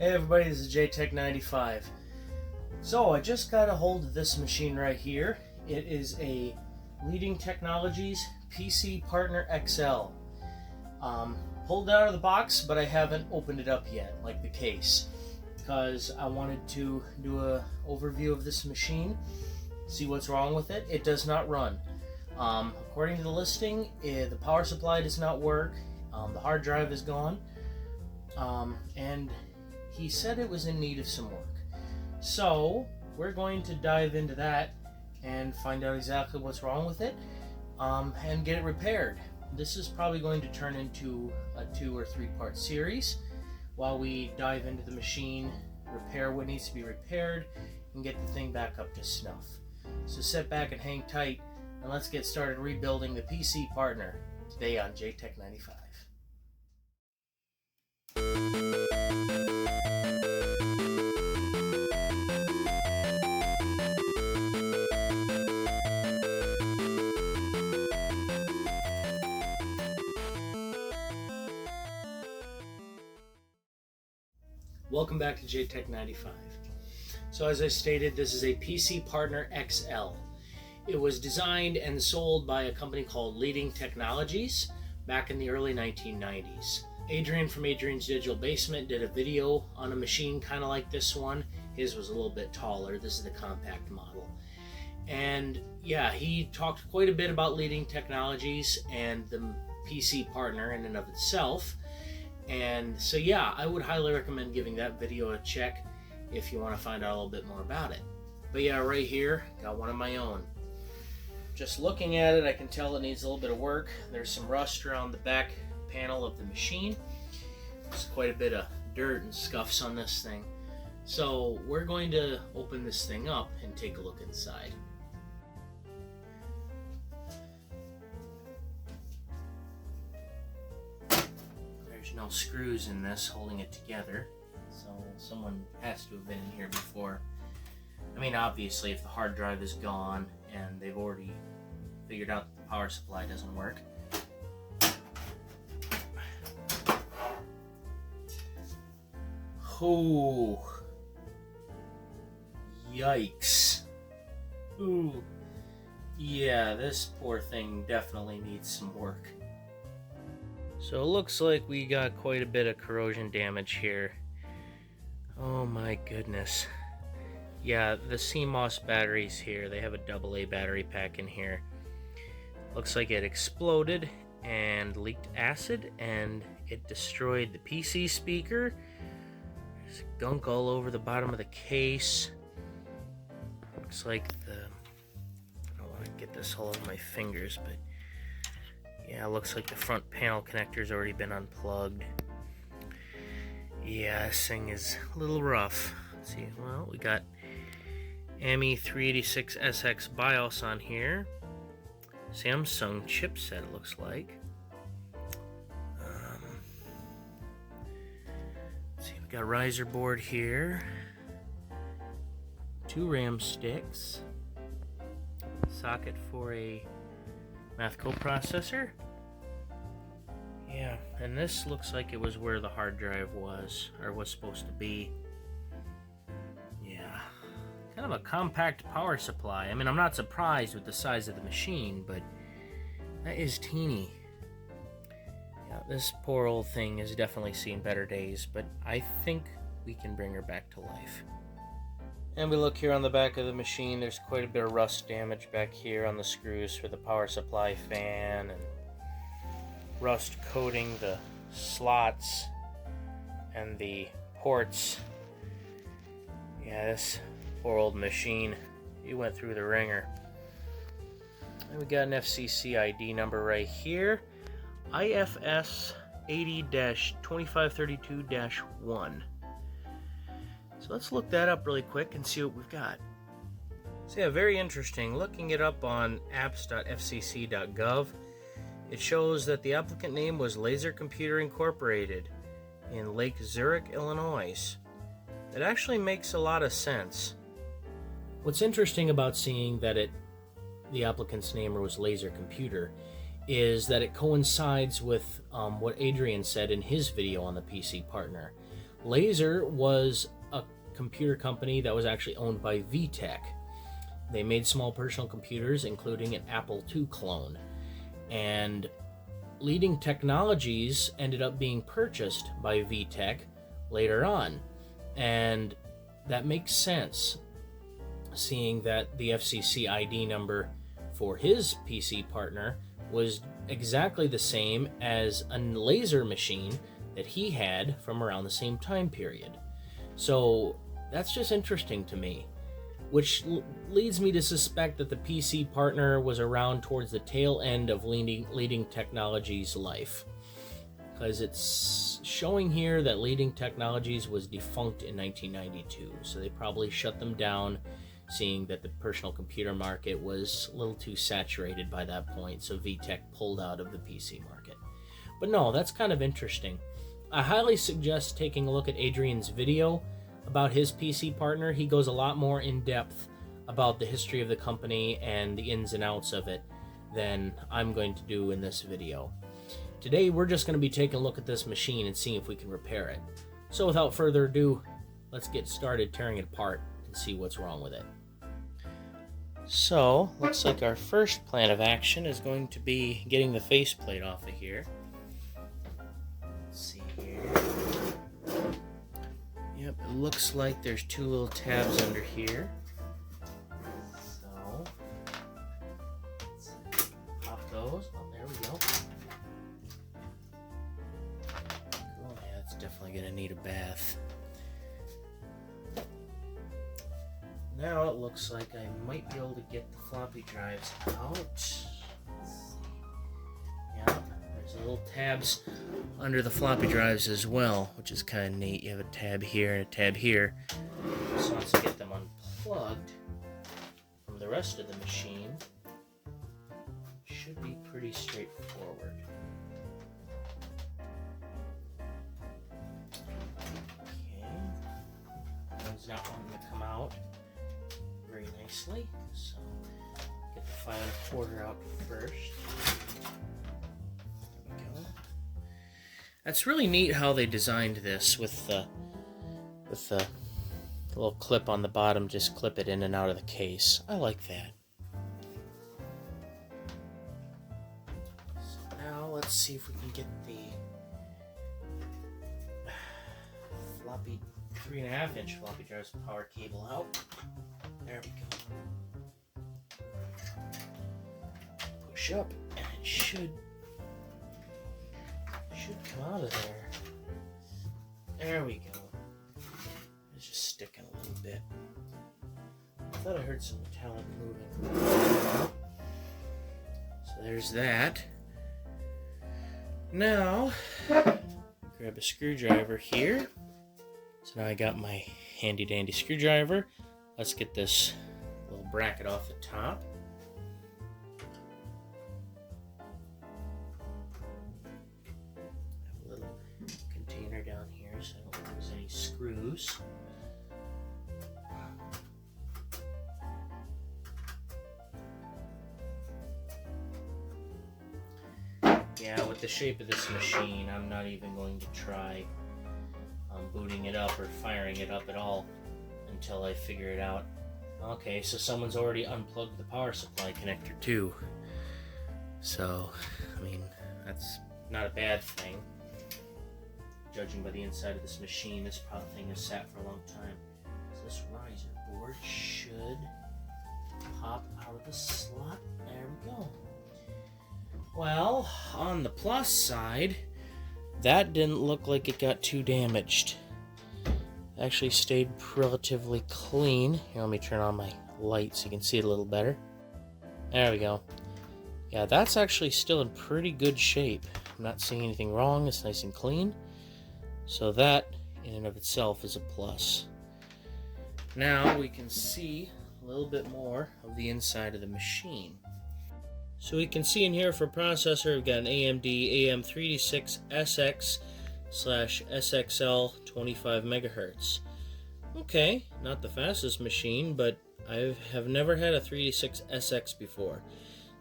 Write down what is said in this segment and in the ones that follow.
Hey everybody, this is Pt.1. So I just got a hold of this machine right here. It is a Leading Technologies PC Partner XL. Pulled it out of the box, but I haven't opened it up yet, like the case, because I wanted to do an overview of this machine, see what's wrong with it. It does not run. According to the listing, the power supply does not work, the hard drive is gone, and he said it was in need of some work. So we're going to dive into that and find out exactly what's wrong with it, and get it repaired. This is probably going to turn into a 2 or 3 part series while we dive into the machine, repair what needs to be repaired, and get the thing back up to snuff. So sit back and hang tight, and let's get started rebuilding the PC Partner today on Pt.1. Welcome back to Pt.1. So as I stated, this is a PC Partner XL. It was designed and sold by a company called Leading Technologies back in the early 1990s. Adrian from Adrian's Digital Basement did a video on a machine kind of like this one. His was a little bit taller. This is the compact model. And yeah, he talked quite a bit about Leading Technologies and the PC Partner in and of itself. And so yeah, I would highly recommend giving that video a check if you want to find out a little bit more about it. But yeah, right here, got one of my own. Just looking at it, I can tell it needs a little bit of work. There's some rust around the back panel of the machine. There's quite a bit of dirt and scuffs on this thing. So we're going to open this thing up and take a look inside. There's no screws in this holding it together, so someone has to have been in here before. I mean, obviously, if the hard drive is gone and they've already figured out that the power supply doesn't work. Oh, yikes. Ooh, yeah, this poor thing definitely needs some work. So it looks like we got quite a bit of corrosion damage here. Oh my goodness. Yeah, the CMOS batteries here, they have a AA battery pack in here. Looks like it exploded and leaked acid, and it destroyed the PC speaker. There's gunk all over the bottom of the case. Looks like I don't want to get this all over my fingers, but yeah, it looks like the front panel connector's already been unplugged. Yeah, this thing is a little rough. Let's see, well, we got AMI386SX BIOS on here. Samsung chipset, it looks like. Let's see, we got riser board here. 2 RAM sticks. Socket for a math coprocessor. Yeah, and this looks like it was where the hard drive was, or was supposed to be. Yeah, kind of a compact power supply. I mean, I'm not surprised with the size of the machine, but that is teeny. Yeah, this poor old thing has definitely seen better days, but I think we can bring her back to life. And we look here on the back of the machine, there's quite a bit of rust damage back here on the screws for the power supply fan, and rust coating the slots and the ports. Yeah, this poor old machine, it went through the ringer. And we got an FCC ID number right here, IFS 80-2532-1. So let's look that up really quick and see what we've got. So yeah, very interesting. Looking it up on apps.fcc.gov, it shows that the applicant name was Laser Computer Incorporated in Lake Zurich, Illinois. That actually makes a lot of sense. What's interesting about seeing that the applicant's name was Laser Computer is that it coincides with what Adrian said in his video on the PC Partner. Laser was a computer company that was actually owned by VTech. They made small personal computers, including an Apple II clone. And Leading Technologies ended up being purchased by VTech later on. And that makes sense, seeing that the FCC ID number for his PC partner was exactly the same as a laser machine that he had from around the same time period. So that's just interesting to me, which leads me to suspect that the PC partner was around towards the tail end of Leading Technologies' life, because it's showing here that Leading Technologies was defunct in 1992, so they probably shut them down, seeing that the personal computer market was a little too saturated by that point, so VTech pulled out of the PC market. But no, that's kind of interesting. I highly suggest taking a look at Adrian's video about his PC partner. He goes a lot more in depth about the history of the company and the ins and outs of it than I'm going to do in this video. Today we're just going to be taking a look at this machine and seeing if we can repair it. So without further ado, let's get started tearing it apart and see what's wrong with it. So, looks like our first plan of action is going to be getting the faceplate off of here. Let's see here. Yep, it looks like there's two little tabs under here. So, let's pop those. Oh, there we go. Oh yeah, it's definitely going to need a bath. Now it looks like I might be able to get the floppy drives out. Yep, there's little tabs under the floppy drives as well, which is kind of neat. You have a tab here and a tab here. So once I get them unplugged from the rest of the machine, it should be pretty straightforward. Okay, one's not wanting to come out very nicely, so get the 5 1/4 out first. There we go. That's really neat how they designed this with the little clip on the bottom. Just clip it in and out of the case. I like that. So now let's see if we can get the floppy 3.5-inch floppy drive's power cable out. There we go. Push up, and it should come out of there. There we go. It's just sticking a little bit. I thought I heard some metallic moving. So there's that. Now, grab a screwdriver here. So now I got my handy dandy screwdriver. Let's get this little bracket off the top. Have a little container down here so I don't lose any screws. Yeah, with the shape of this machine, I'm not even going to try booting it up or firing it up at all until I figure it out. Okay, so someone's already unplugged the power supply connector too. So, I mean, that's not a bad thing. Judging by the inside of this machine, this thing has sat for a long time. So this riser board should pop out of the slot. There we go. Well, on the plus side, that didn't look like it got too damaged. It actually stayed relatively clean. Here, let me turn on my light so you can see it a little better. There we go. Yeah, that's actually still in pretty good shape. I'm not seeing anything wrong. It's nice and clean. So that, in and of itself, is a plus. Now we can see a little bit more of the inside of the machine. So we can see in here for processor, we've got an AMD AM386SX/SXL 25 MHz. Okay, not the fastest machine, but I have never had a 386SX before.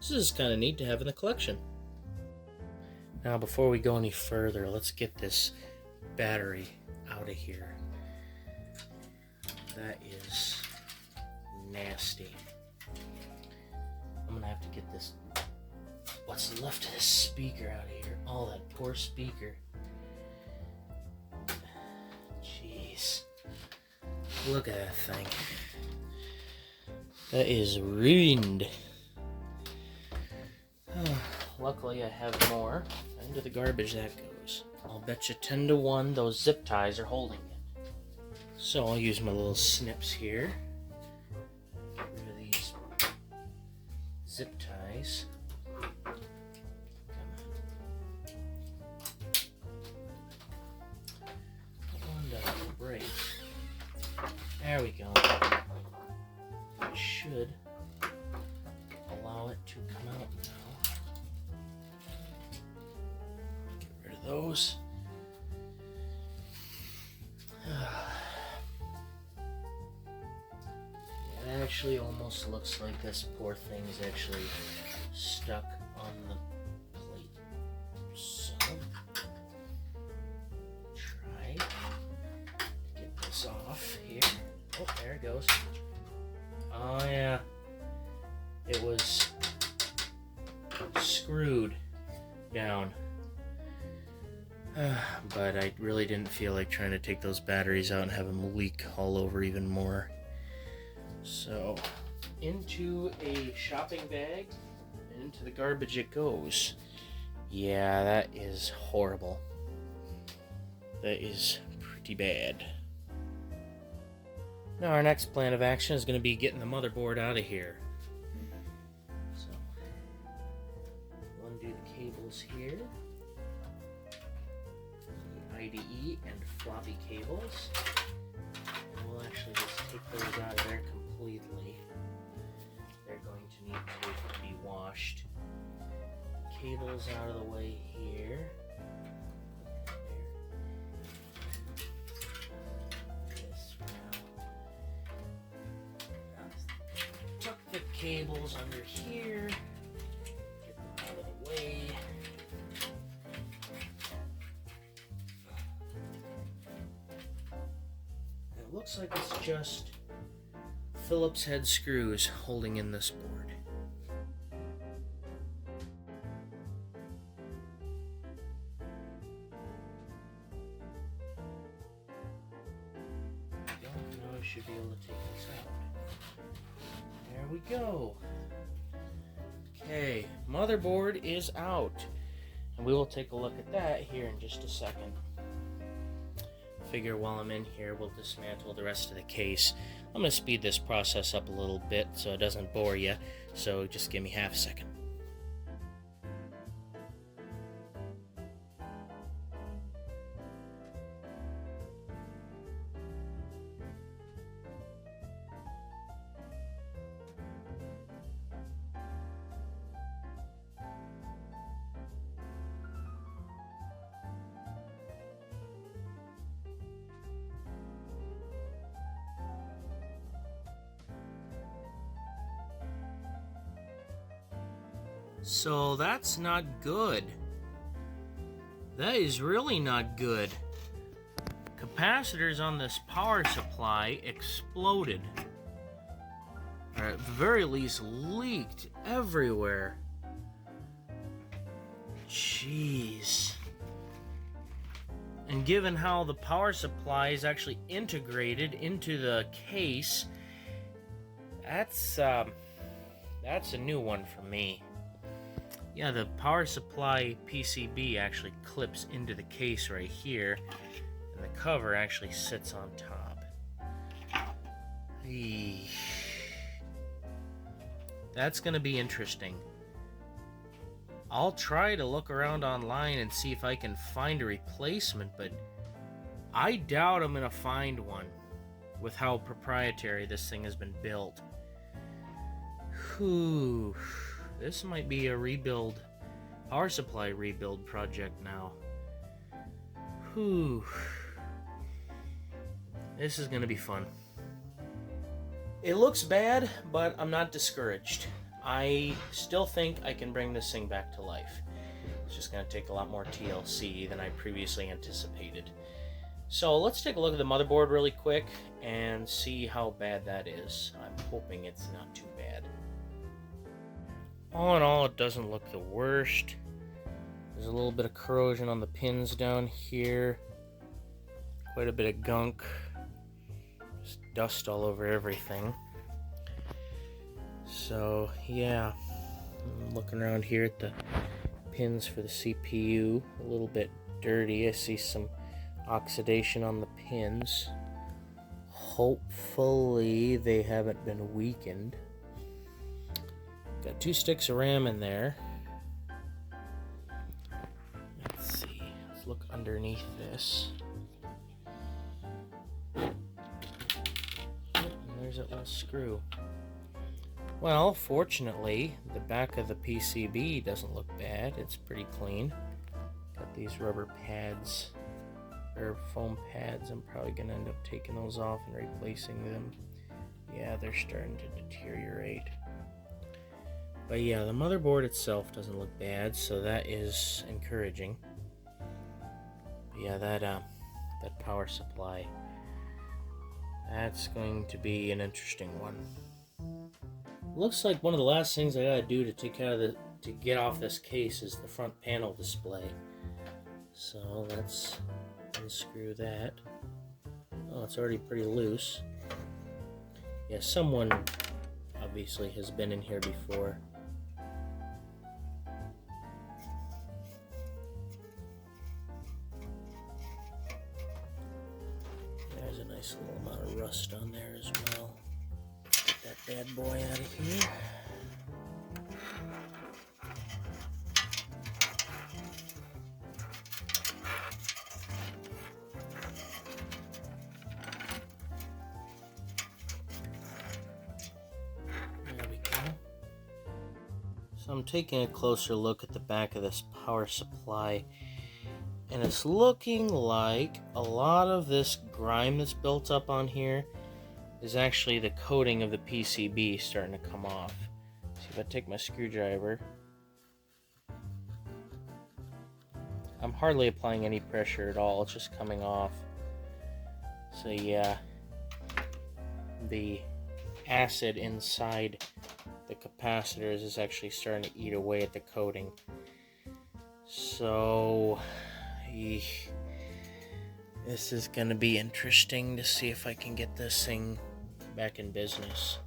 This is kind of neat to have in the collection. Now before we go any further, let's get this battery out of here. That is nasty. I'm gonna have to get this, what's left of this speaker out of here. Oh, that poor speaker. Jeez. Look at that thing. That is ruined. Luckily I have more. Into the garbage that goes. I'll bet you 10-1 those zip ties are holding it. So I'll use my little snips here. Get rid of these zip ties. Come on. One doesn't break. There we go. It should allow it to come out now. Those. It actually almost looks like this poor thing is actually stuck on the plate. So, try to get this off here. Oh, there it goes. Oh yeah, it was screwed down. But I really didn't feel like trying to take those batteries out and have them leak all over even more. So, into a shopping bag, and into the garbage it goes. Yeah, that is horrible. That is pretty bad. Now our next plan of action is going to be getting the motherboard out of here. So, undo the cables here. IDE and floppy cables, and we'll actually just take those out of there completely. They're going to need to be washed. Cables out of the way here. This now. Tuck the cables under here. Get them out of the way. Looks like it's just Phillips head screws holding in this board. Now I should be able to take this out. There we go. Okay, motherboard is out. And we will take a look at that here in just a second. Figure while I'm in here we'll dismantle the rest of the case. I'm going to speed this process up a little bit so it doesn't bore you, so just give me half a second. So that's not good. That is really not good. Capacitors on this power supply exploded. Or at the very least leaked everywhere. Jeez. And given how the power supply is actually integrated into the case, that's a new one for me. Yeah, the power supply PCB actually clips into the case right here, and the cover actually sits on top. Eesh. That's going to be interesting. I'll try to look around online and see if I can find a replacement, but I doubt I'm going to find one with how proprietary this thing has been built. Whew. This might be a rebuild, power supply rebuild project now. Whew. This is going to be fun. It looks bad, but I'm not discouraged. I still think I can bring this thing back to life. It's just going to take a lot more TLC than I previously anticipated. So let's take a look at the motherboard really quick and see how bad that is. I'm hoping it's not too bad. All in all, it doesn't look the worst. There's a little bit of corrosion on the pins down here. Quite a bit of gunk. Just dust all over everything. So yeah, I'm looking around here at the pins for the CPU. A little bit dirty. I see some oxidation on the pins. Hopefully they haven't been weakened. Got 2 sticks of RAM in there. Let's see. Let's look underneath this. And there's that little screw. Well, fortunately, the back of the PCB doesn't look bad. It's pretty clean. Got these rubber pads, or foam pads. I'm probably going to end up taking those off and replacing them. Yeah, they're starting to deteriorate. But yeah, the motherboard itself doesn't look bad, so that is encouraging. But yeah, that power supply, that's going to be an interesting one. Looks like one of the last things I gotta do to get off this case is the front panel display. So let's unscrew that. Oh, it's already pretty loose. Yeah, someone obviously has been in here before. There's a nice little amount of rust on there as well. Get that bad boy out of here. There we go. So I'm taking a closer look at the back of this power supply, and it's looking like a lot of this grime that's built up on here is actually the coating of the PCB starting to come off. See, if I take my screwdriver, I'm hardly applying any pressure at all, it's just coming off. So yeah, the acid inside the capacitors is actually starting to eat away at the coating. So this is going to be interesting to see if I can get this thing back in business.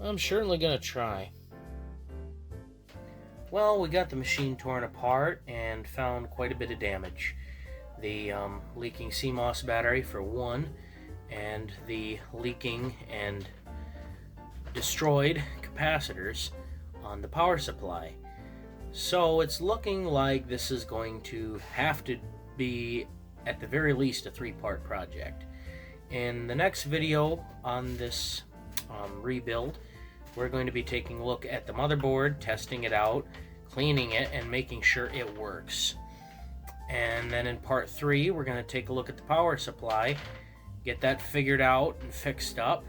I'm certainly going to try. Well, we got the machine torn apart and found quite a bit of damage. The leaking CMOS battery for one, and the leaking and destroyed capacitors on the power supply. So it's looking like this is going to have to be, at the very least, a 3-part project. In the next video on this rebuild, we're going to be taking a look at the motherboard, testing it out, cleaning it, and making sure it works. And then in part 3, we're going to take a look at the power supply, get that figured out and fixed up,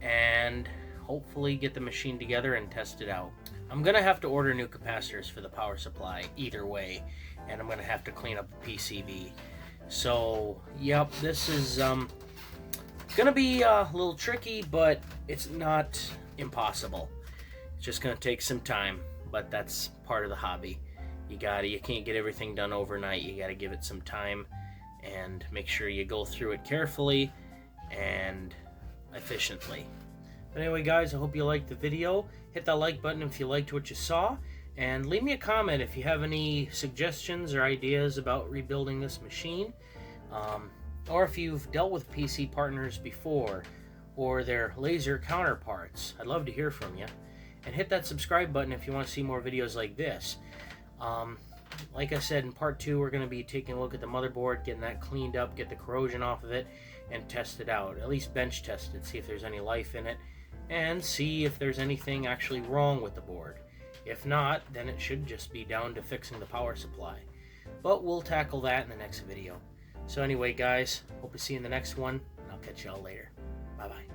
and hopefully get the machine together and test it out. I'm going to have to order new capacitors for the power supply either way, and I'm going to have to clean up the PCB. So, yep, this is going to be a little tricky, but it's not impossible. It's just going to take some time, but that's part of the hobby. You can't get everything done overnight. You got to give it some time and make sure you go through it carefully and efficiently. But anyway, guys, I hope you liked the video. Hit that like button if you liked what you saw, and leave me a comment if you have any suggestions or ideas about rebuilding this machine, or if you've dealt with PC partners before or their laser counterparts. I'd love to hear from you. And hit that subscribe button if you want to see more videos like this. Like I said, in part 2, we're going to be taking a look at the motherboard, getting that cleaned up, get the corrosion off of it, and test it out. At least bench test it, see if there's any life in it, and see if there's anything actually wrong with the board. If not, then it should just be down to fixing the power supply. But we'll tackle that in the next video. So anyway, guys, hope to see you in the next one, and I'll catch y'all later. Bye-bye.